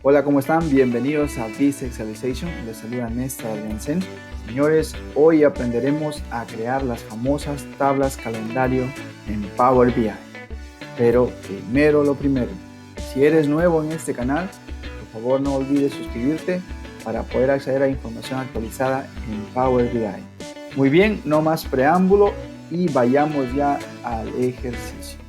Hola, ¿cómo están? Bienvenidos a Visualization. Les saluda Néstor Adriansen. Señores, hoy aprenderemos a crear las famosas tablas calendario en Power BI. Pero primero lo primero, si eres nuevo en este canal, por favor no olvides suscribirte para poder acceder a información actualizada en Power BI. Muy bien, no más preámbulo y vayamos ya al ejercicio.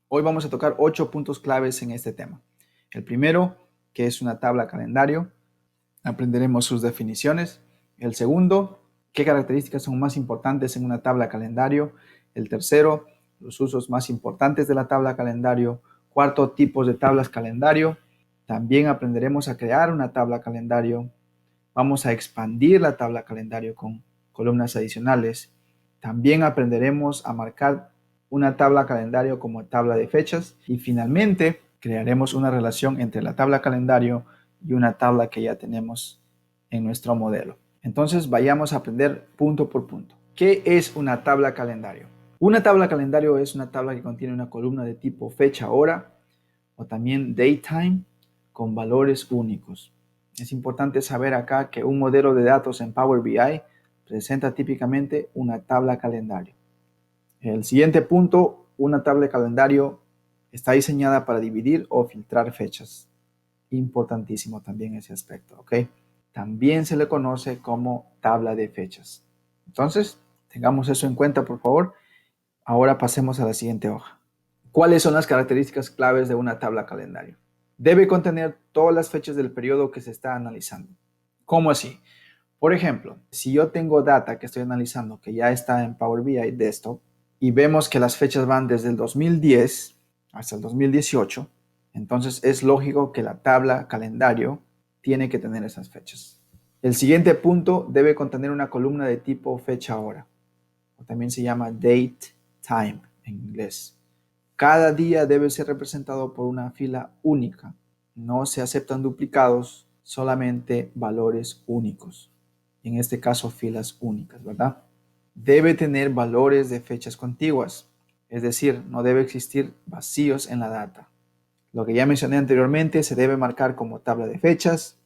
Hoy vamos a tocar 8 puntos claves en este tema. El primero, que es una tabla calendario, aprenderemos sus definiciones. El segundo, qué características son más importantes en una tabla calendario. El tercero, los usos más importantes de la tabla calendario. Cuarto, tipos de tablas calendario. También aprenderemos a crear una tabla calendario. Vamos a expandir la tabla calendario con columnas adicionales. También aprenderemos a marcar una tabla calendario como tabla de fechas. Y finalmente, crearemos una relación entre la tabla calendario y una tabla que ya tenemos en nuestro modelo. Entonces, vayamos a aprender punto por punto. ¿Qué es una tabla calendario? Una tabla calendario es una tabla que contiene una columna de tipo fecha-hora o también datetime con valores únicos. Es importante saber acá que un modelo de datos en Power BI presenta típicamente una tabla calendario. El siguiente punto, una tabla calendario está diseñada para dividir o filtrar fechas. Importantísimo también ese aspecto, ¿ok? También se le conoce como tabla de fechas. Entonces, tengamos eso en cuenta, por favor. Ahora pasemos a la siguiente hoja. ¿Cuáles son las características claves de una tabla calendario? Debe contener todas las fechas del periodo que se está analizando. ¿Cómo así? Por ejemplo, si yo tengo data que estoy analizando que ya está en Power BI Desktop y vemos que las fechas van desde el 2010 hasta el 2018, entonces es lógico que la tabla calendario tiene que tener esas fechas. El siguiente punto debe contener una columna de tipo fecha-hora, o también se llama date time en inglés. Cada día debe ser representado por una fila única. No se aceptan duplicados, solamente valores únicos. En este caso, filas únicas, ¿verdad? Debe tener valores de fechas contiguas, es decir, no debe existir vacíos en la data. Lo que ya mencioné anteriormente se debe marcar como tabla de fechas.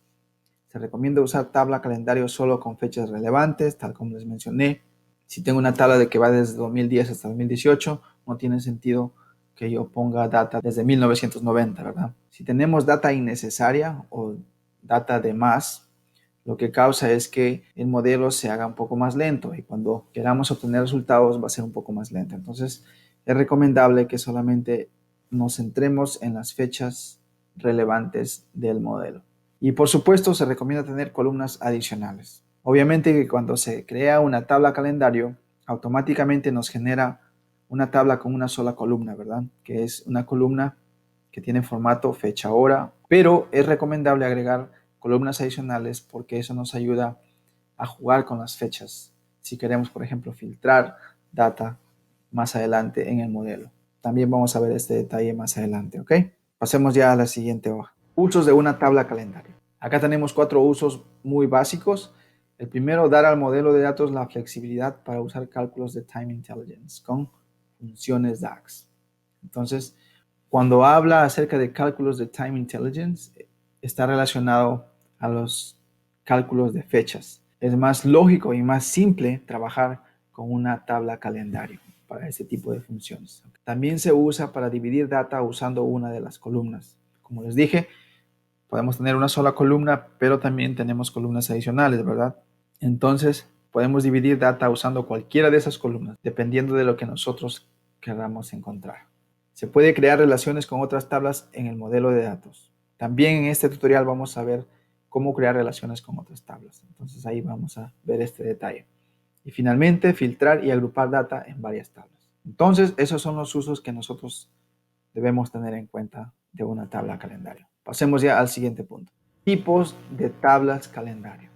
Se recomienda usar tabla calendario solo con fechas relevantes, tal como les mencioné. Si tengo una tabla de que va desde 2010 hasta 2018, no tiene sentido que yo ponga data desde 1990, ¿verdad? Si tenemos data innecesaria o data de más, lo que causa es que el modelo se haga un poco más lento y cuando queramos obtener resultados va a ser un poco más lento. Entonces, es recomendable que solamente nos centremos en las fechas relevantes del modelo. Y por supuesto, se recomienda tener columnas adicionales. Obviamente que cuando se crea una tabla calendario, automáticamente nos genera una tabla con una sola columna, ¿verdad? Que es una columna que tiene formato fecha-hora, pero es recomendable agregar columnas adicionales porque eso nos ayuda a jugar con las fechas. Si queremos, por ejemplo, filtrar data más adelante en el modelo. También vamos a ver este detalle más adelante, ¿ok? Pasemos ya a la siguiente hoja. Usos de una tabla calendario. Acá tenemos 4 usos muy básicos. El primero, dar al modelo de datos la flexibilidad para usar cálculos de Time Intelligence con funciones DAX. Entonces, cuando habla acerca de cálculos de Time Intelligence, está relacionado a los cálculos de fechas. Es más lógico y más simple trabajar con una tabla calendario para este tipo de funciones. También se usa para dividir data usando una de las columnas. Como les dije, podemos tener una sola columna, pero también tenemos columnas adicionales, ¿verdad? Entonces, podemos dividir data usando cualquiera de esas columnas, dependiendo de lo que nosotros queramos encontrar. Se puede crear relaciones con otras tablas en el modelo de datos. También en este tutorial vamos a ver cómo crear relaciones con otras tablas. Entonces ahí vamos a ver este detalle. Y finalmente, filtrar y agrupar data en varias tablas. Entonces, esos son los usos que nosotros debemos tener en cuenta de una tabla calendario. Pasemos ya al siguiente punto. Tipos de tablas calendario.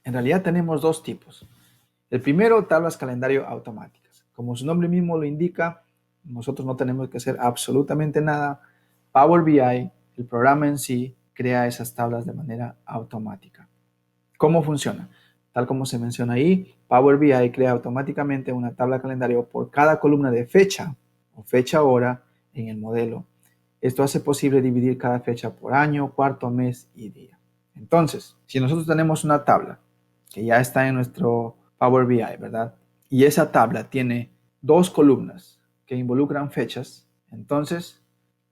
En realidad tenemos dos tipos. El primero, tablas calendario automáticas. Como su nombre mismo lo indica, nosotros no tenemos que hacer absolutamente nada. Power BI, el programa en sí, crea esas tablas de manera automática. ¿Cómo funciona? Tal como se menciona ahí, Power BI crea automáticamente una tabla calendario por cada columna de fecha o fecha hora en el modelo. Esto hace posible dividir cada fecha por año, cuarto, mes y día. Entonces, si nosotros tenemos una tabla que ya está en nuestro Power BI, ¿verdad? Y esa tabla tiene dos columnas que involucran fechas, entonces,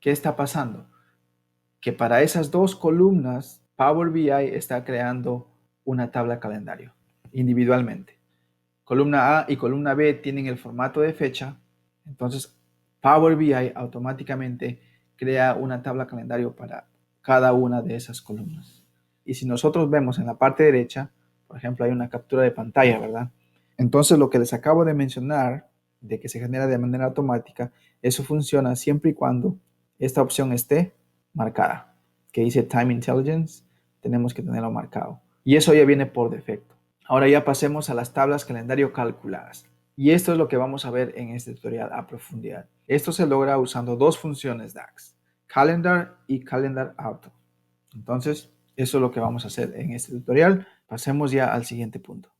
¿qué está pasando? Que para esas dos columnas, Power BI está creando una tabla calendario individualmente. Columna A y columna B tienen el formato de fecha, entonces Power BI automáticamente crea una tabla calendario para cada una de esas columnas. Y si nosotros vemos en la parte derecha, por ejemplo, hay una captura de pantalla, ¿verdad? Entonces lo que les acabo de mencionar, de que se genera de manera automática, eso funciona siempre y cuando esta opción esté marcada, que dice Time Intelligence, tenemos que tenerlo marcado. Y eso ya viene por defecto. Ahora ya pasemos a las tablas calendario calculadas. Y esto es lo que vamos a ver en este tutorial a profundidad. Esto se logra usando dos funciones DAX, Calendar y Calendar Auto. Entonces, eso es lo que vamos a hacer en este tutorial. Pasemos ya al siguiente punto.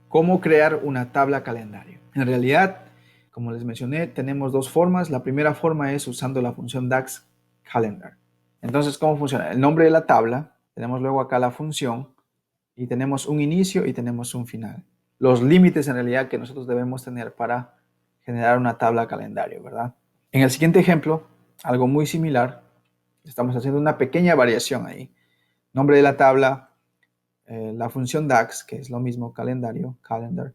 ¿Cómo crear una tabla calendario? En realidad, como les mencioné, tenemos dos formas. La primera forma es usando la función DAX Calendar. Entonces, ¿cómo funciona? El nombre de la tabla, tenemos luego acá la función, y tenemos un inicio y tenemos un final. Los límites en realidad que nosotros debemos tener para generar una tabla calendario, ¿verdad? En el siguiente ejemplo, algo muy similar, estamos haciendo una pequeña variación ahí. Nombre de la tabla, la función DAX, que es lo mismo calendario, calendar,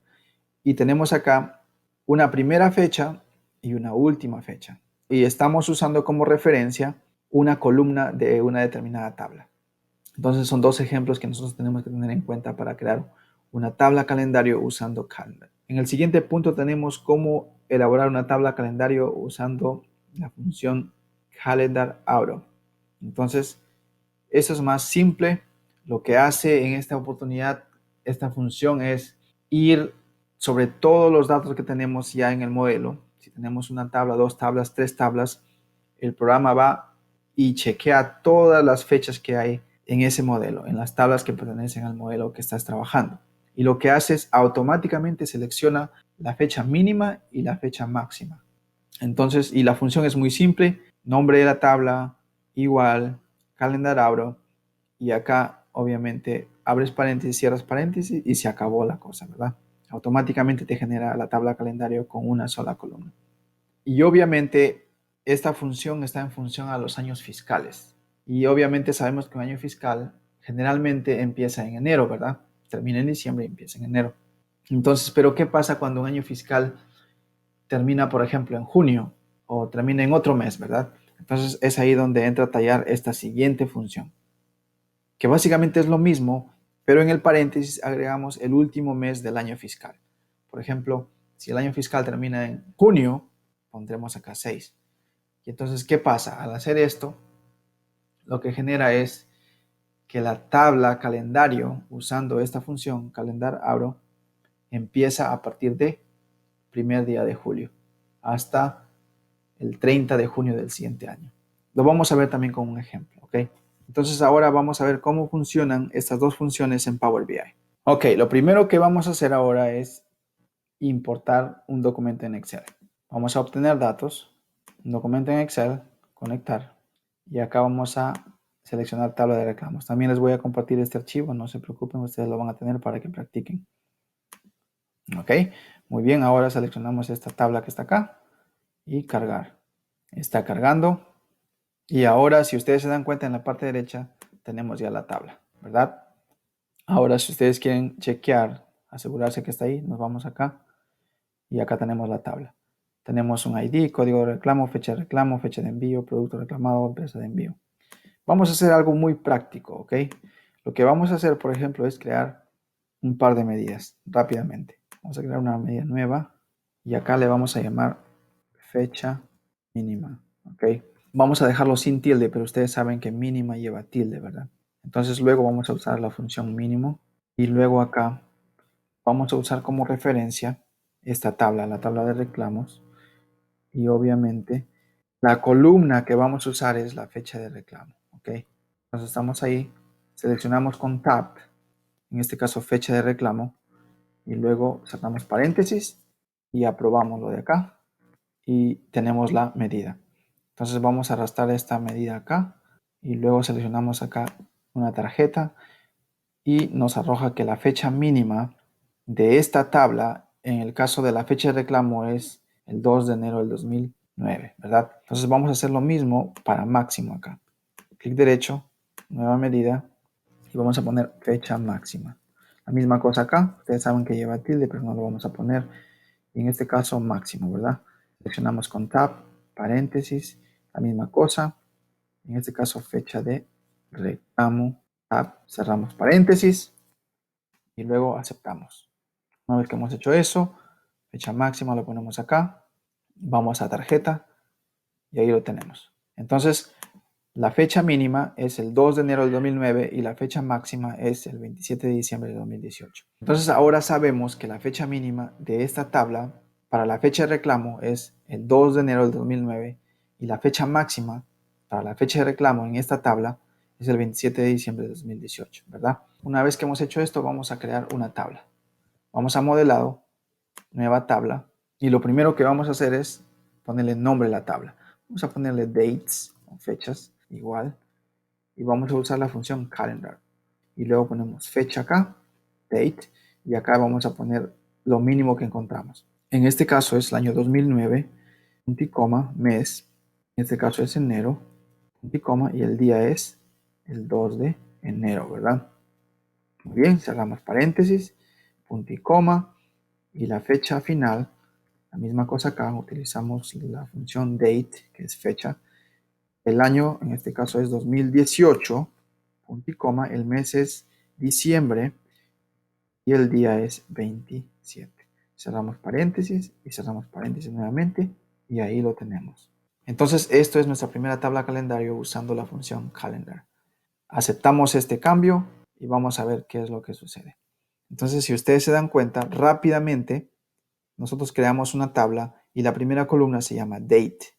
y tenemos acá una primera fecha y una última fecha. Y estamos usando como referencia una columna de una determinada tabla. Entonces son dos ejemplos que nosotros tenemos que tener en cuenta para crear una tabla calendario usando Calendar. En el siguiente punto tenemos cómo elaborar una tabla calendario usando la función Calendar Auto. Entonces, eso es más simple. Lo que hace en esta oportunidad esta función es ir sobre todos los datos que tenemos ya en el modelo. Si tenemos una tabla, dos tablas, tres tablas, el programa va y chequea todas las fechas que hay en ese modelo, en las tablas que pertenecen al modelo que estás trabajando. Y lo que hace es automáticamente selecciona la fecha mínima y la fecha máxima. Entonces, y la función es muy simple, nombre de la tabla, igual, calendar abro, y acá obviamente abres paréntesis, cierras paréntesis y se acabó la cosa, ¿verdad? Automáticamente te genera la tabla calendario con una sola columna. Y obviamente esta función está en función a los años fiscales. Y obviamente sabemos que un año fiscal generalmente empieza en enero, ¿verdad? Termina en diciembre y empieza en enero. Entonces, ¿pero qué pasa cuando un año fiscal termina, por ejemplo, en junio o termina en otro mes, ¿verdad? Entonces es ahí donde entra a tallar esta siguiente función, que básicamente es lo mismo, pero en el paréntesis agregamos el último mes del año fiscal. Por ejemplo, si el año fiscal termina en junio, pondremos acá 6. Y entonces, ¿qué pasa? Al hacer esto, lo que genera es que la tabla calendario, usando esta función, calendar abro, empieza a partir de primer día de julio hasta el 30 de junio del siguiente año. Lo vamos a ver también con un ejemplo, ¿ok? Entonces ahora vamos a ver cómo funcionan estas dos funciones en Power BI. Ok, lo primero que vamos a hacer ahora es importar un documento en Excel. Vamos a obtener datos, un documento en Excel, conectar, y acá vamos a seleccionar tabla de reclamos. También les voy a compartir este archivo, no se preocupen, ustedes lo van a tener para que practiquen. Ok, muy bien, ahora seleccionamos esta tabla que está acá y cargar. Está cargando y ahora si ustedes se dan cuenta en la parte derecha tenemos ya la tabla, ¿verdad? Ahora si ustedes quieren chequear, asegurarse que está ahí, nos vamos acá y acá tenemos la tabla. Tenemos un ID, código de reclamo, fecha de envío, producto reclamado, empresa de envío. Vamos a hacer algo muy práctico, ¿ok? Lo que vamos a hacer, por ejemplo, es crear un par de medidas rápidamente. Vamos a crear una medida nueva y acá le vamos a llamar fecha mínima, ¿ok? Vamos a dejarlo sin tilde, pero ustedes saben que mínima lleva tilde, ¿verdad? Entonces luego vamos a usar la función mínimo y luego acá vamos a usar como referencia esta tabla, la tabla de reclamos, y obviamente la columna que vamos a usar es la fecha de reclamo, ¿ok? Entonces estamos ahí, seleccionamos con Tab, en este caso fecha de reclamo, y luego sacamos paréntesis y aprobamos lo de acá y tenemos la medida. Entonces vamos a arrastrar esta medida acá y luego seleccionamos acá una tarjeta y nos arroja que la fecha mínima de esta tabla, en el caso de la fecha de reclamo, es el 2 de enero del 2009, ¿verdad? Entonces vamos a hacer lo mismo para máximo acá. Clic derecho, nueva medida y vamos a poner fecha máxima. La misma cosa acá, ustedes saben que lleva tilde, pero no lo vamos a poner. Y en este caso máximo, ¿verdad? Seleccionamos con tab, paréntesis, la misma cosa. En este caso fecha de reclamo, tab, cerramos paréntesis y luego aceptamos. Una vez que hemos hecho eso, fecha máxima lo ponemos acá, vamos a tarjeta y ahí lo tenemos. Entonces, la fecha mínima es el 2 de enero del 2009 y la fecha máxima es el 27 de diciembre de 2018. Entonces, ahora sabemos que la fecha mínima de esta tabla para la fecha de reclamo es el 2 de enero del 2009 y la fecha máxima para la fecha de reclamo en esta tabla es el 27 de diciembre de 2018, ¿verdad? Una vez que hemos hecho esto, vamos a crear una tabla. Vamos a modelado, nueva tabla, y lo primero que vamos a hacer es ponerle nombre a la tabla. Vamos a ponerle dates o fechas, igual, y vamos a usar la función calendar. Y luego ponemos fecha acá, date, y acá vamos a poner lo mínimo que encontramos. En este caso es el año 2009, punto y coma, mes, en este caso es enero, punto y coma, y el día es el 2 de enero, ¿verdad? Muy bien, cerramos paréntesis, punto y coma, y la fecha final, la misma cosa acá, utilizamos la función date, que es fecha. El año, en este caso, es 2018, punto y coma, el mes es diciembre y el día es 27. Cerramos paréntesis y cerramos paréntesis nuevamente y ahí lo tenemos. Entonces, esto es nuestra primera tabla calendario usando la función calendar. Aceptamos este cambio y vamos a ver qué es lo que sucede. Entonces, si ustedes se dan cuenta, rápidamente nosotros creamos una tabla y la primera columna se llama date.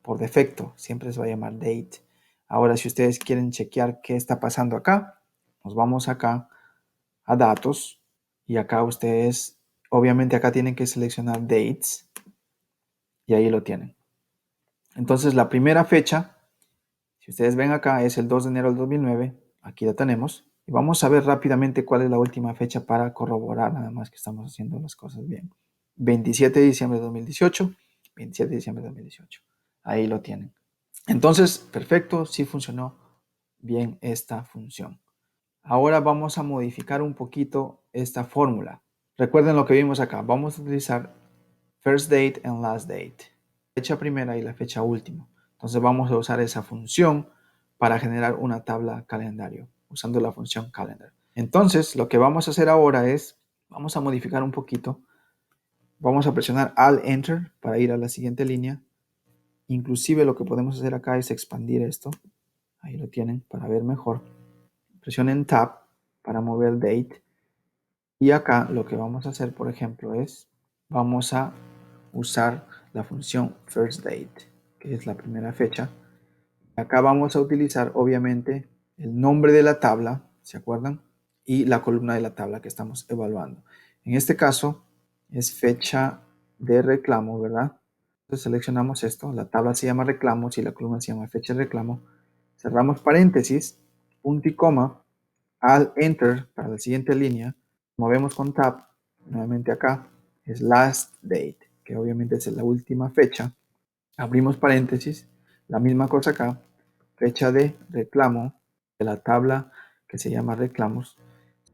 Por defecto, siempre se va a llamar date. Ahora, si ustedes quieren chequear qué está pasando acá, nos vamos acá a datos y acá ustedes, obviamente acá tienen que seleccionar dates y ahí lo tienen. Entonces, la primera fecha, si ustedes ven acá, es el 2 de enero del 2009. Aquí la tenemos. Y vamos a ver rápidamente cuál es la última fecha para corroborar nada más que estamos haciendo las cosas bien. 27 de diciembre de 2018, 27 de diciembre de 2018. Ahí lo tienen. Entonces, perfecto, sí funcionó bien esta función. Ahora vamos a modificar un poquito esta fórmula. Recuerden lo que vimos acá. Vamos a utilizar first date and last date. Fecha primera y la fecha última. Entonces vamos a usar esa función para generar una tabla calendario usando la función calendar. Entonces lo que vamos a hacer ahora es, vamos a modificar un poquito. Vamos a presionar Alt Enter para ir a la siguiente línea. Inclusive lo que podemos hacer acá es expandir esto. Ahí lo tienen para ver mejor. Presionen Tab para mover Date. Y acá lo que vamos a hacer, por ejemplo, es vamos a usar la función First Date, que es la primera fecha. Acá vamos a utilizar, obviamente, el nombre de la tabla, ¿se acuerdan? Y la columna de la tabla que estamos evaluando. En este caso es fecha de reclamo, ¿verdad? Entonces seleccionamos esto, la tabla se llama reclamos y la columna se llama fecha de reclamo. Cerramos paréntesis, punto y coma, al enter para la siguiente línea, movemos con tab, nuevamente acá, es last date, que obviamente es la última fecha. Abrimos paréntesis, la misma cosa acá, fecha de reclamo de la tabla que se llama reclamos.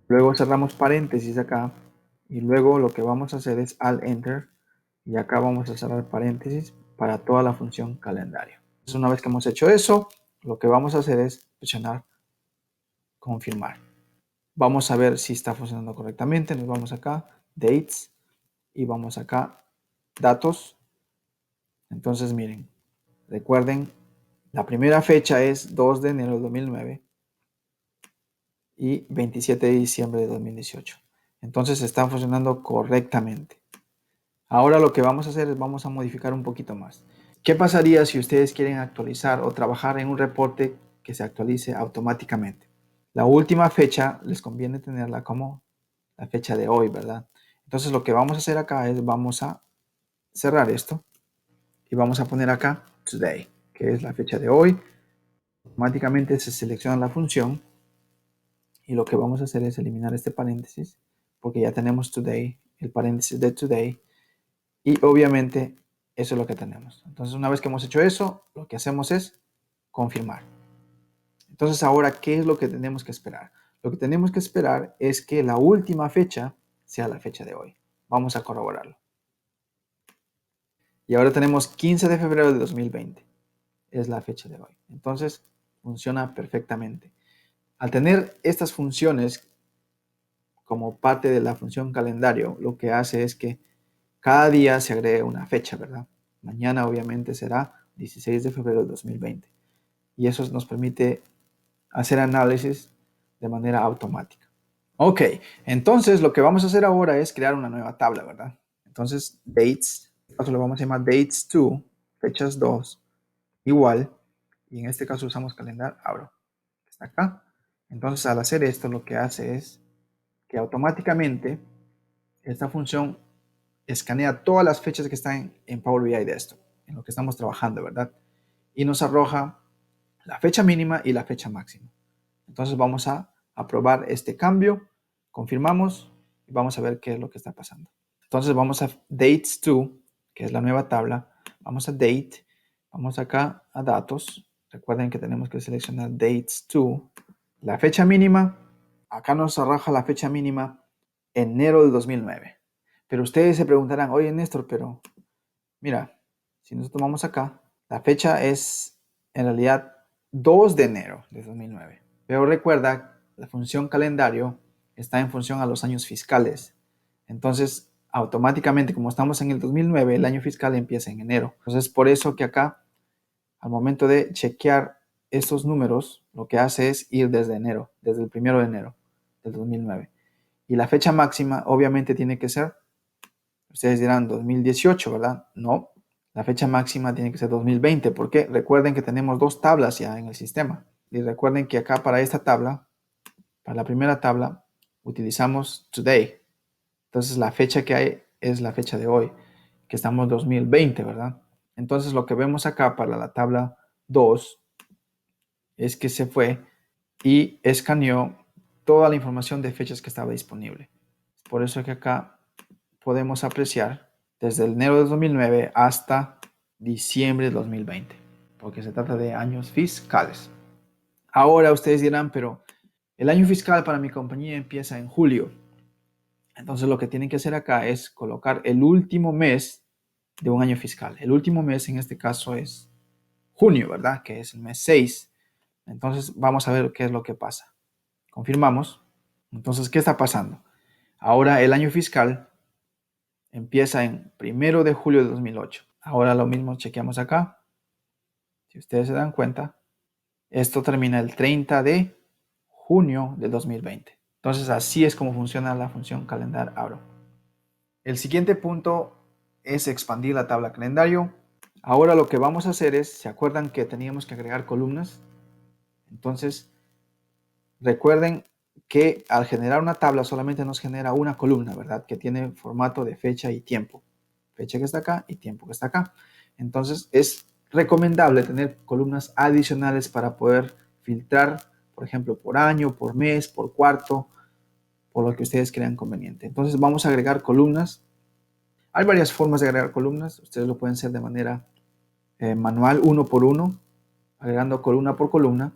Luego cerramos paréntesis acá y luego lo que vamos a hacer es al enter y acá vamos a cerrar paréntesis para toda la función calendario. Entonces, una vez que hemos hecho eso, lo que vamos a hacer es presionar confirmar. Vamos a ver si está funcionando correctamente. Nos vamos acá, dates, y vamos acá, datos. Entonces, miren, recuerden, la primera fecha es 2 de enero de 2009 y 27 de diciembre de 2018. Entonces, están funcionando correctamente. Ahora lo que vamos a hacer es vamos a modificar un poquito más. ¿Qué pasaría si ustedes quieren actualizar o trabajar en un reporte que se actualice automáticamente? La última fecha les conviene tenerla como la fecha de hoy, ¿verdad? Entonces lo que vamos a hacer acá es vamos a cerrar esto y vamos a poner acá today. que es la fecha de hoy. Automáticamente se selecciona la función y lo que vamos a hacer es eliminar este paréntesis porque ya tenemos today, el paréntesis de today, y obviamente eso es lo que tenemos. Entonces, una vez que hemos hecho eso, lo que hacemos es confirmar. Entonces, ahora, ¿qué es lo que tenemos que esperar? Lo que tenemos que esperar es que la última fecha sea la fecha de hoy. Vamos a corroborarlo. Y ahora tenemos 15 de febrero de 2020. Es la fecha de hoy. Entonces, funciona perfectamente. Al tener estas funciones como parte de la función calendario, lo que hace es que cada día se agrega una fecha, ¿verdad? Mañana obviamente será 16 de febrero de 2020. Y eso nos permite hacer análisis de manera automática. Ok, entonces lo que vamos a hacer ahora es crear una nueva tabla, ¿verdad? Entonces, dates, en este caso lo vamos a llamar dates2, fechas 2, igual, y en este caso usamos calendar abro, que está acá. Entonces, al hacer esto, lo que hace es que automáticamente esta función escanea todas las fechas que están en Power BI de esto, en lo que estamos trabajando, ¿verdad? Y nos arroja la fecha mínima y la fecha máxima. Entonces vamos a aprobar este cambio, confirmamos y vamos a ver qué es lo que está pasando. Entonces vamos a Dates2, que es la nueva tabla. Vamos a Date, vamos acá a Datos. Recuerden que tenemos que seleccionar Dates2. La fecha mínima, acá nos arroja la fecha mínima enero del 2009. Pero ustedes se preguntarán, oye Néstor, pero mira, si nosotros vamos acá, la fecha es en realidad 2 de enero de 2009. Pero recuerda, la función calendario está en función a los años fiscales. Entonces, automáticamente, como estamos en el 2009, el año fiscal empieza en enero. Entonces, por eso que acá, al momento de chequear estos números, lo que hace es ir desde enero, desde el 1 de enero del 2009. Y la fecha máxima, obviamente, tiene que ser, ustedes dirán 2018, ¿verdad? No, la fecha máxima tiene que ser 2020, porque recuerden que tenemos dos tablas ya en el sistema. Y recuerden que acá para esta tabla, para la primera tabla, utilizamos today. Entonces la fecha que hay es la fecha de hoy, que estamos en 2020, ¿verdad? Entonces lo que vemos acá para la tabla 2 es que se fue y escaneó toda la información de fechas que estaba disponible. Por eso que acá podemos apreciar desde enero de 2009 hasta diciembre de 2020, porque se trata de años fiscales. Ahora ustedes dirán, pero el año fiscal para mi compañía empieza en julio. Entonces lo que tienen que hacer acá es colocar el último mes de un año fiscal. El último mes en este caso es junio, ¿verdad? Que es el mes 6. Entonces vamos a ver qué es lo que pasa. Confirmamos. Entonces, ¿qué está pasando? Ahora el año fiscal empieza en 1 de julio de 2008. Ahora lo mismo chequeamos acá. Si ustedes se dan cuenta, esto termina el 30 de junio del 2020. Entonces así es como funciona la función calendar abro. El siguiente punto es expandir la tabla calendario. Ahora lo que vamos a hacer es, ¿se acuerdan que teníamos que agregar columnas? Entonces, recuerden que al generar una tabla solamente nos genera una columna, ¿verdad? Que tiene formato de fecha y tiempo. Fecha que está acá y tiempo que está acá. Entonces, es recomendable tener columnas adicionales para poder filtrar, por ejemplo, por año, por mes, por cuarto, por lo que ustedes crean conveniente. Entonces, vamos a agregar columnas. Hay varias formas de agregar columnas. Ustedes lo pueden hacer de manera manual, uno por uno, agregando columna por columna,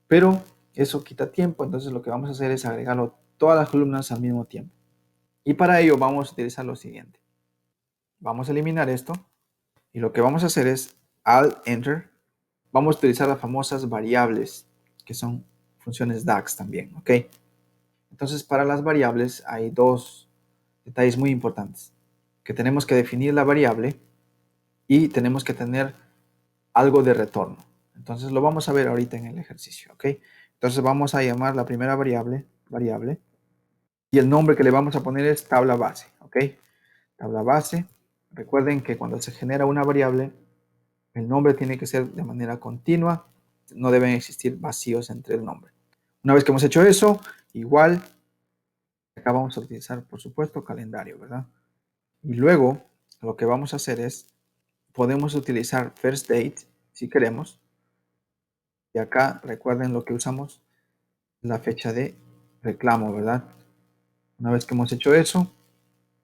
pero eso quita tiempo. Entonces lo que vamos a hacer es agregarlo todas las columnas al mismo tiempo. Y para ello vamos a utilizar lo siguiente. Vamos a eliminar esto y lo que vamos a hacer es Alt Enter. Vamos a utilizar las famosas variables, que son funciones DAX también, ¿ok? Entonces para las variables hay dos detalles muy importantes, que tenemos que definir la variable y tenemos que tener algo de retorno. Entonces lo vamos a ver ahorita en el ejercicio, ¿ok? Entonces vamos a llamar la primera variable, y el nombre que le vamos a poner es tabla base, ¿ok? Tabla base. Recuerden que cuando se genera una variable, el nombre tiene que ser de manera continua, no deben existir vacíos entre el nombre. Una vez que hemos hecho eso, igual, acá vamos a utilizar, por supuesto, calendario, ¿verdad? Y luego, lo que vamos a hacer es, podemos utilizar first date si queremos. Y acá recuerden lo que usamos, la fecha de reclamo, ¿verdad? Una vez que hemos hecho eso,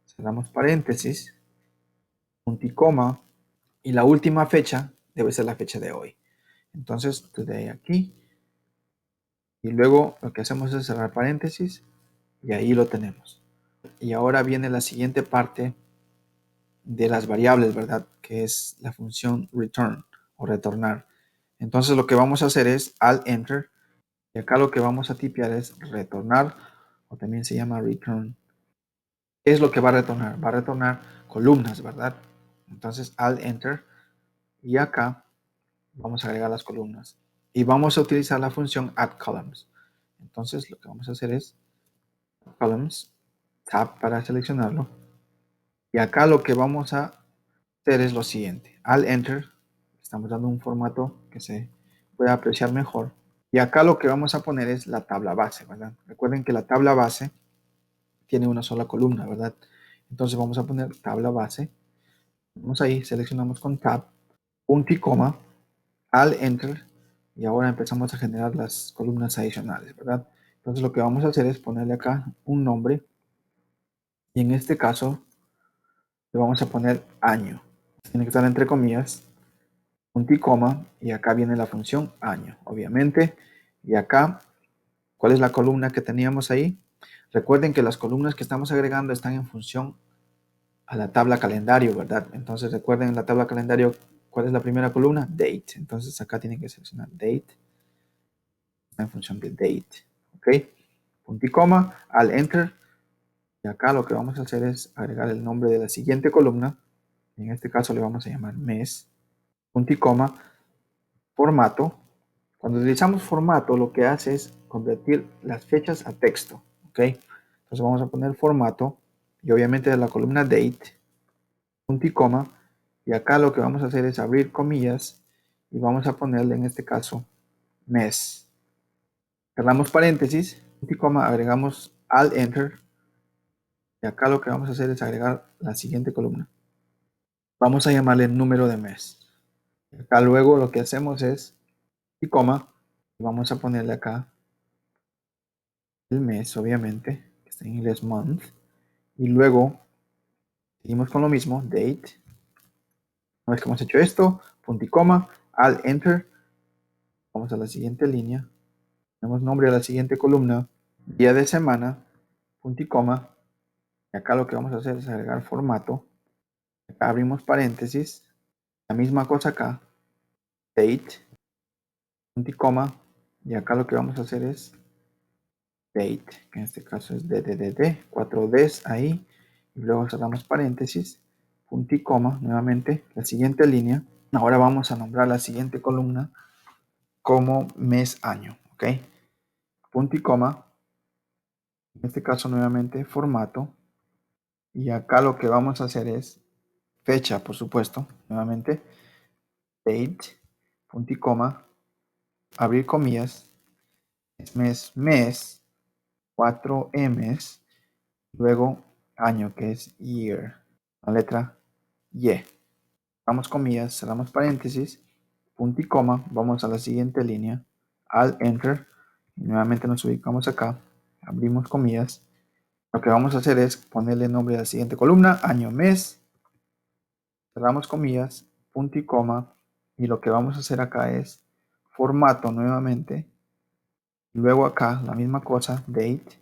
cerramos paréntesis, punto y coma, y la última fecha debe ser la fecha de hoy. Entonces, today aquí, y luego lo que hacemos es cerrar paréntesis, y ahí lo tenemos. Y ahora viene la siguiente parte de las variables, ¿verdad? Que es la función return o retornar. Entonces lo que vamos a hacer es al enter, y acá lo que vamos a tipear es retornar, o también se llama return. ¿Qué es lo que va a retornar? Va a retornar columnas, ¿verdad? Entonces al enter, y acá vamos a agregar las columnas. Y vamos a utilizar la función add columns. Entonces lo que vamos a hacer es columns, tab para seleccionarlo. Y acá lo que vamos a hacer es lo siguiente. Al enter, estamos dando un formato que se pueda apreciar mejor. Y acá lo que vamos a poner es la tabla base, ¿verdad? Recuerden que la tabla base tiene una sola columna, ¿verdad? Entonces vamos a poner tabla base. Vamos ahí, seleccionamos con tab, punto y coma, al enter, y ahora empezamos a generar las columnas adicionales, ¿verdad? Entonces lo que vamos a hacer es ponerle acá un nombre, y en este caso le vamos a poner año. Tiene que estar entre comillas, punto y coma, y acá viene la función año, obviamente. Y acá, ¿cuál es la columna que teníamos ahí? Recuerden que las columnas que estamos agregando están en función a la tabla calendario, ¿verdad? Entonces recuerden en la tabla calendario, ¿cuál es la primera columna? Date. Entonces acá tienen que seleccionar date, en función de date, ¿ok? Punto y coma, al enter, y acá lo que vamos a hacer es agregar el nombre de la siguiente columna, y en este caso le vamos a llamar mes, punto y coma, formato. Cuando utilizamos formato, lo que hace es convertir las fechas a texto, ¿ok? Entonces vamos a poner formato, y obviamente de la columna date, punto y coma, y acá lo que vamos a hacer es abrir comillas, y vamos a ponerle en este caso mes. Cerramos paréntesis, punto y coma, agregamos al enter, y acá lo que vamos a hacer es agregar la siguiente columna. Vamos a llamarle número de mes. Acá luego lo que hacemos es, y coma, y vamos a ponerle acá el mes, obviamente, que está en inglés month, y luego seguimos con lo mismo, date. Una vez que hemos hecho esto, punto y coma, al enter, vamos a la siguiente línea, damos nombre a la siguiente columna, día de semana, punto y coma, y acá lo que vamos a hacer es agregar formato, acá abrimos paréntesis, la misma cosa acá, date, punto y coma, y acá lo que vamos a hacer es date, que en este caso es DDDD, 4 Ds ahí, y luego cerramos paréntesis, punto y coma, nuevamente, la siguiente línea. Ahora vamos a nombrar la siguiente columna como mes año, ¿ok? Punto y coma, en este caso nuevamente formato, y acá lo que vamos a hacer es fecha, por supuesto, nuevamente, date, punto y coma, abrir comillas, mes, 4 M's, luego año, que es year, la letra Y. Cerramos comillas, cerramos paréntesis, punto y coma, vamos a la siguiente línea, al enter, y nuevamente nos ubicamos acá, abrimos comillas. Lo que vamos a hacer es ponerle nombre a la siguiente columna, año, mes, cerramos comillas, punto y coma, y lo que vamos a hacer acá es formato nuevamente, y luego acá la misma cosa, date.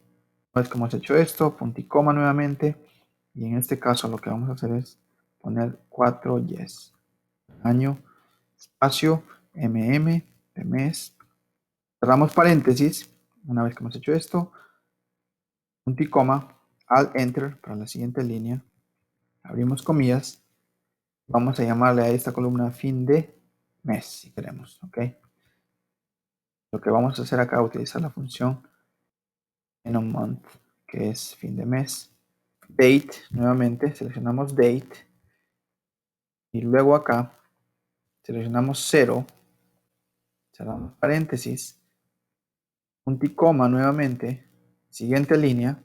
Una vez que hemos hecho esto, punto y coma nuevamente, y en este caso lo que vamos a hacer es poner 4 yes, año, espacio, de mes, cerramos paréntesis. Una vez que hemos hecho esto, punto y coma, al enter para la siguiente línea, abrimos comillas, vamos a llamarle a esta columna fin de mes si queremos, ¿ok? Lo que vamos a hacer acá es utilizar la función en un month, que es fin de mes, date, nuevamente seleccionamos date, y luego acá seleccionamos 0, cerramos paréntesis, punto y coma nuevamente, siguiente línea,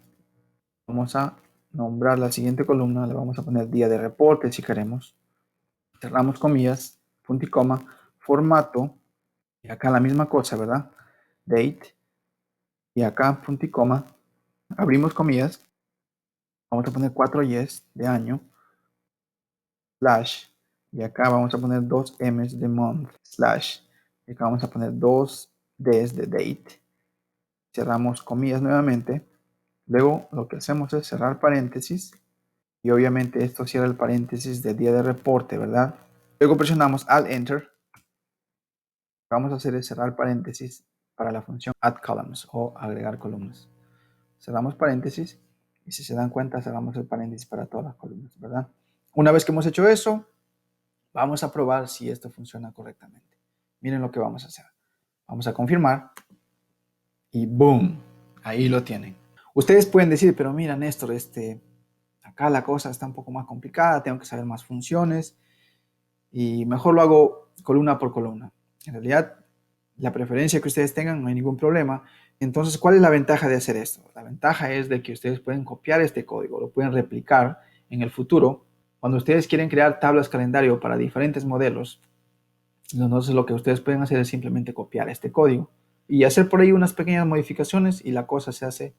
vamos a nombrar la siguiente columna, le vamos a poner día de reporte si queremos, cerramos comillas, punto y coma, formato, y acá la misma cosa, ¿verdad? Date, y acá punto y coma, abrimos comillas, vamos a poner 4 yes de año, slash, y acá vamos a poner 2 m's de month, slash, y acá vamos a poner 2 d's de date, cerramos comillas nuevamente, luego lo que hacemos es cerrar paréntesis, y obviamente esto cierra el paréntesis de día de reporte, ¿verdad? Luego presionamos Alt Enter, lo que vamos a hacer es cerrar paréntesis para la función Add Columns o agregar columnas. Cerramos paréntesis y si se dan cuenta cerramos el paréntesis para todas las columnas, ¿verdad? Una vez que hemos hecho eso, vamos a probar si esto funciona correctamente. Miren lo que vamos a hacer. Vamos a confirmar y ¡boom! Ahí lo tienen. Ustedes pueden decir, pero mira Néstor, acá la cosa está un poco más complicada, tengo que saber más funciones y mejor lo hago columna por columna. En realidad, la preferencia que ustedes tengan, no hay ningún problema. Entonces, ¿cuál es la ventaja de hacer esto? La ventaja es de que ustedes pueden copiar este código, lo pueden replicar en el futuro. Cuando ustedes quieren crear tablas calendario para diferentes modelos, entonces lo que ustedes pueden hacer es simplemente copiar este código y hacer por ahí unas pequeñas modificaciones y la cosa se hace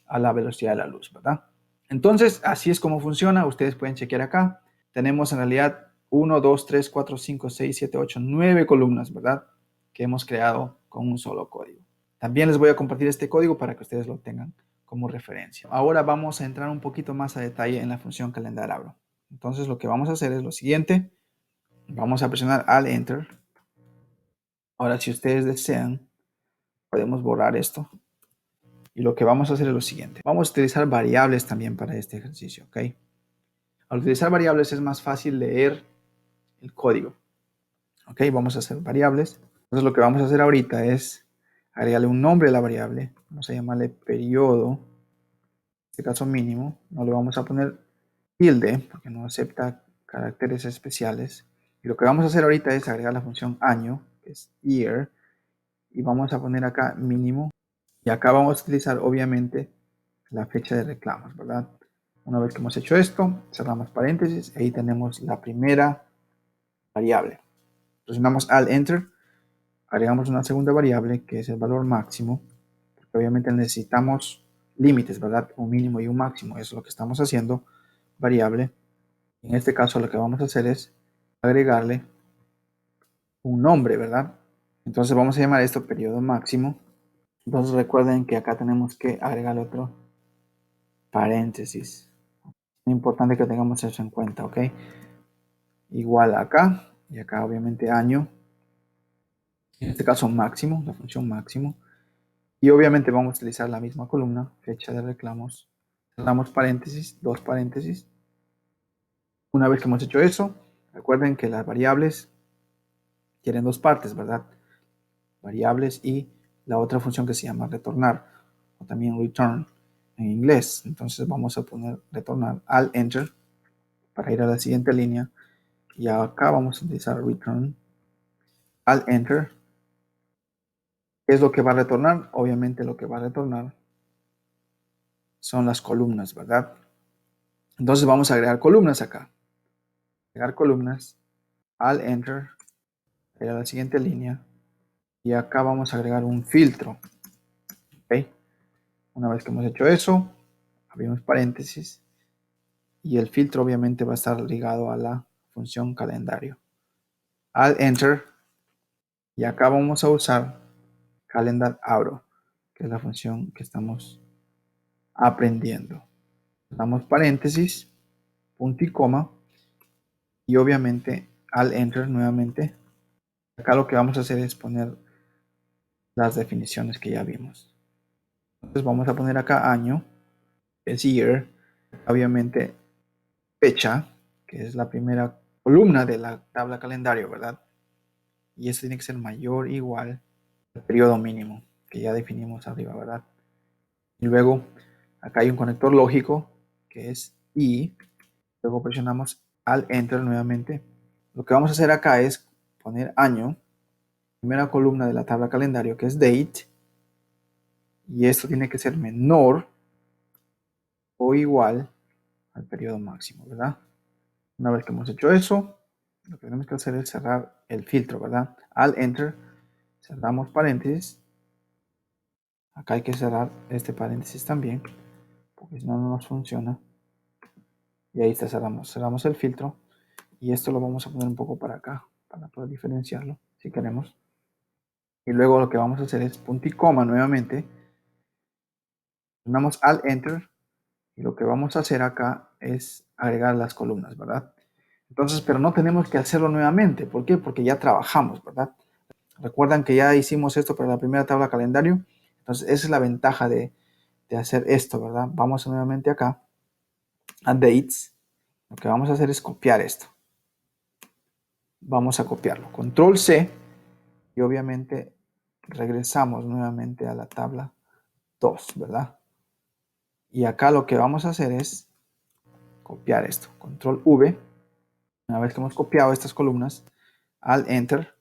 a la velocidad de la luz, ¿verdad? Entonces, así es como funciona. Ustedes pueden chequear acá. Tenemos en realidad 1, 2, 3, 4, 5, 6, 7, 8, 9 columnas, ¿verdad? Que hemos creado con un solo código. También les voy a compartir este código para que ustedes lo tengan como referencia. Ahora vamos a entrar un poquito más a detalle en la función calendario. Entonces, lo que vamos a hacer es lo siguiente. Vamos a presionar Alt Enter. Ahora, si ustedes desean, podemos borrar esto. Y lo que vamos a hacer es lo siguiente. Vamos a utilizar variables también para este ejercicio, ¿ok? Al utilizar variables es más fácil leer el código. Ok, vamos a hacer variables. Entonces lo que vamos a hacer ahorita es agregarle un nombre a la variable. Vamos a llamarle periodo, en este caso mínimo. No le vamos a poner tilde porque no acepta caracteres especiales. Y lo que vamos a hacer ahorita es agregar la función año, que es year. Y vamos a poner acá mínimo. Y acá vamos a utilizar obviamente la fecha de reclamos, ¿verdad? Una vez que hemos hecho esto, cerramos paréntesis. Ahí tenemos la primera variable. Presionamos Alt Enter, agregamos una segunda variable que es el valor máximo, porque obviamente necesitamos límites, ¿verdad? Un mínimo y un máximo, eso es lo que estamos haciendo, variable. En este caso lo que vamos a hacer es agregarle un nombre, ¿verdad? Entonces vamos a llamar esto periodo máximo. Entonces recuerden que acá tenemos que agregar otro paréntesis. Es importante que tengamos eso en cuenta, ¿ok? Igual acá, y acá obviamente año. En este caso máximo, la función máximo. Y obviamente vamos a utilizar la misma columna, fecha de reclamos. Cerramos paréntesis, dos paréntesis. Una vez que hemos hecho eso, recuerden que las variables tienen dos partes, ¿verdad? Variables y la otra función que se llama retornar, o también return en inglés. Entonces vamos a poner retornar al enter para ir a la siguiente línea. Y acá vamos a utilizar return al enter. ¿Qué es lo que va a retornar? Obviamente lo que va a retornar son las columnas, ¿verdad? Entonces vamos a agregar columnas acá. Agregar columnas, Alt Enter, ir a la siguiente línea y acá vamos a agregar un filtro. ¿Okay? Una vez que hemos hecho eso, abrimos paréntesis y el filtro obviamente va a estar ligado a la función calendario. Alt Enter y acá vamos a usar calendar auto, que es la función que estamos aprendiendo. Damos paréntesis, punto y coma y obviamente Alt Enter nuevamente. Acá lo que vamos a hacer es poner las definiciones que ya vimos. Entonces vamos a poner acá año, que es year, obviamente fecha, que es la primera columna de la tabla calendario, ¿verdad? Y esto tiene que ser mayor o igual al periodo mínimo, que ya definimos arriba, ¿verdad? Y luego acá hay un conector lógico, que es y, luego presionamos Alt Enter nuevamente. Lo que vamos a hacer acá es poner año, primera columna de la tabla calendario, que es date, y esto tiene que ser menor o igual al periodo máximo, ¿verdad? Una vez que hemos hecho eso, lo que tenemos que hacer es cerrar el filtro, ¿verdad? Al Enter, cerramos paréntesis. Acá hay que cerrar este paréntesis también, porque si no, no nos funciona. Y ahí está, cerramos el filtro. Y esto lo vamos a poner un poco para acá, para poder diferenciarlo, si queremos. Y luego lo que vamos a hacer es punto y coma nuevamente. Presionamos al Enter. Y lo que vamos a hacer acá es agregar las columnas, ¿verdad? Entonces, pero no tenemos que hacerlo nuevamente. ¿Por qué? Porque ya trabajamos, ¿verdad? Recuerdan que ya hicimos esto para la primera tabla calendario. Entonces, esa es la ventaja de hacer esto, ¿verdad? Vamos nuevamente acá a Dates. Lo que vamos a hacer es copiar esto. Vamos a copiarlo. Control C. Y obviamente regresamos nuevamente a la tabla 2, ¿verdad? Y acá lo que vamos a hacer es copiar esto. Control V. Una vez que hemos copiado estas columnas, al Enter.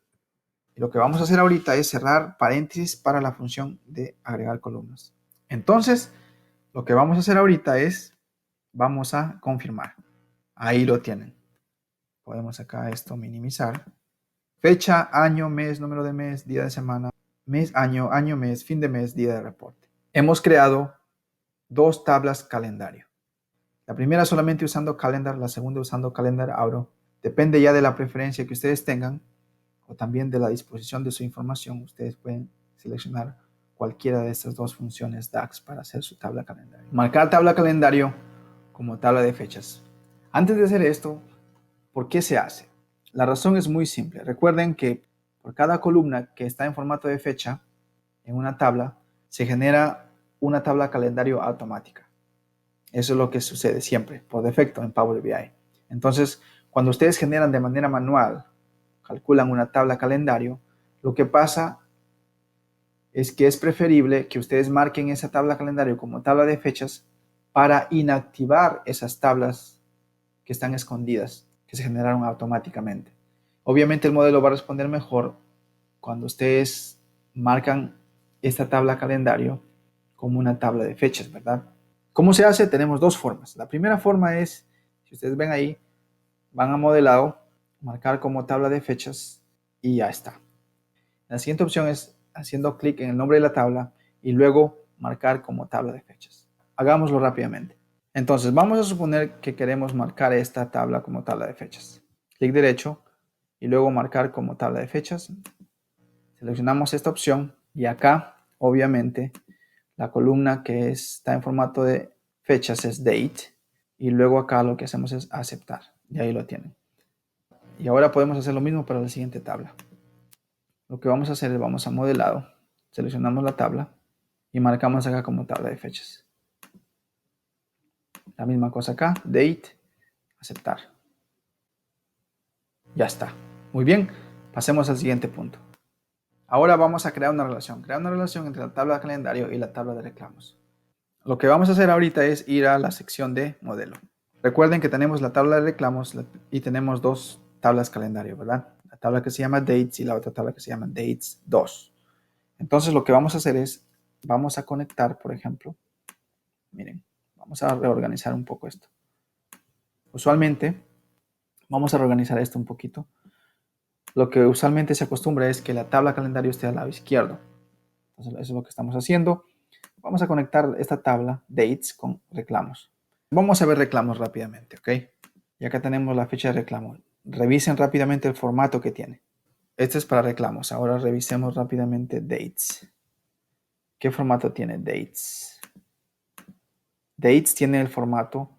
Y lo que vamos a hacer ahorita es cerrar paréntesis para la función de agregar columnas. Entonces, lo que vamos a hacer ahorita es, vamos a confirmar. Ahí lo tienen. Podemos acá esto minimizar. Fecha, año, mes, número de mes, día de semana, mes, año, mes, fin de mes, día de reporte. Hemos creado dos tablas calendario. La primera solamente usando Calendar, la segunda usando Calendar Auto. Depende ya de la preferencia que ustedes tengan o también de la disposición de su información. Ustedes pueden seleccionar cualquiera de estas dos funciones DAX para hacer su tabla calendario. Marcar tabla calendario como tabla de fechas. Antes de hacer esto, ¿por qué se hace? La razón es muy simple. Recuerden que por cada columna que está en formato de fecha en una tabla, se genera una tabla calendario automática. Eso es lo que sucede siempre, por defecto, en Power BI. Entonces, cuando ustedes generan de manera manual, calculan una tabla calendario, lo que pasa es que es preferible que ustedes marquen esa tabla calendario como tabla de fechas para inactivar esas tablas que están escondidas, que se generaron automáticamente. Obviamente el modelo va a responder mejor cuando ustedes marcan esta tabla calendario como una tabla de fechas, ¿verdad? ¿Cómo se hace? Tenemos dos formas. La primera forma es, si ustedes ven ahí, van a modelado, marcar como tabla de fechas y ya está. La siguiente opción es haciendo clic en el nombre de la tabla y luego marcar como tabla de fechas. Hagámoslo rápidamente. Entonces, vamos a suponer que queremos marcar esta tabla como tabla de fechas. Clic derecho y luego marcar como tabla de fechas. Seleccionamos esta opción y acá, obviamente, la columna que está en formato de fechas es Date. Y luego acá lo que hacemos es aceptar. Y ahí lo tienen. Y ahora podemos hacer lo mismo para la siguiente tabla. Lo que vamos a hacer es vamos a modelado, seleccionamos la tabla y marcamos acá como tabla de fechas. La misma cosa acá, Date, aceptar. Ya está. Muy bien, pasemos al siguiente punto. Ahora vamos a crear una relación entre la tabla de calendario y la tabla de reclamos. Lo que vamos a hacer ahorita es ir a la sección de modelo. Recuerden que tenemos la tabla de reclamos y tenemos dos tablas calendario, ¿verdad? La tabla que se llama Dates y la otra tabla que se llama Dates 2. Entonces lo que vamos a hacer es, vamos a conectar, por ejemplo, miren, vamos a reorganizar un poco esto. Usualmente, vamos a reorganizar esto un poquito. Lo que usualmente se acostumbra es que la tabla calendario esté al lado izquierdo. Entonces eso es lo que estamos haciendo. Vamos a conectar esta tabla Dates con reclamos. Vamos a ver reclamos rápidamente, ¿ok? Y acá tenemos la fecha de reclamo. Revisen rápidamente el formato que tiene. Este es para reclamos. Ahora revisemos rápidamente Dates. ¿Qué formato tiene Dates? Dates tiene el formato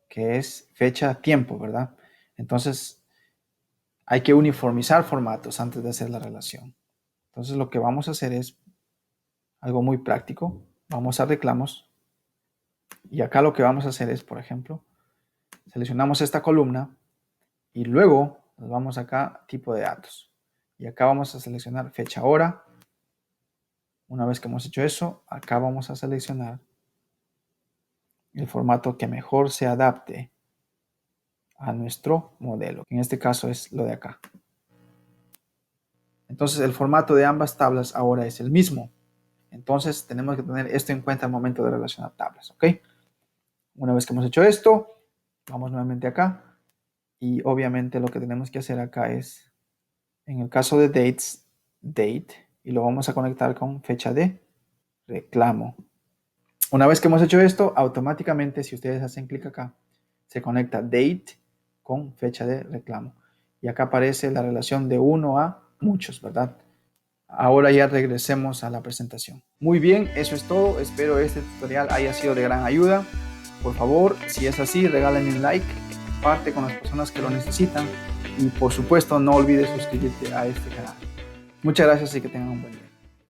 que es fecha, tiempo, ¿verdad? Entonces, hay que uniformizar formatos antes de hacer la relación. Entonces, lo que vamos a hacer es algo muy práctico. Vamos a reclamos. Y acá lo que vamos a hacer es, por ejemplo, seleccionamos esta columna y luego nos vamos acá, tipo de datos. Y acá vamos a seleccionar fecha, hora. Una vez que hemos hecho eso, acá vamos a seleccionar el formato que mejor se adapte a nuestro modelo. En este caso es lo de acá. Entonces el formato de ambas tablas ahora es el mismo. Entonces tenemos que tener esto en cuenta al momento de relacionar tablas, ¿ok? Una vez que hemos hecho esto, vamos nuevamente acá Y obviamente lo que tenemos que hacer acá es, en el caso de dates, date, y lo vamos a conectar con fecha de reclamo. Una vez que hemos hecho esto, automáticamente, si ustedes hacen clic acá, se conecta date con fecha de reclamo. Y acá aparece la relación de 1 a muchos, ¿verdad? Ahora ya regresemos a la presentación. Muy bien, eso es todo. Espero este tutorial haya sido de gran ayuda. Por favor, si es así, regálenme un like, comparte con las personas que lo necesitan y por supuesto no olvides suscribirte a este canal. Muchas gracias y que tengan un buen día.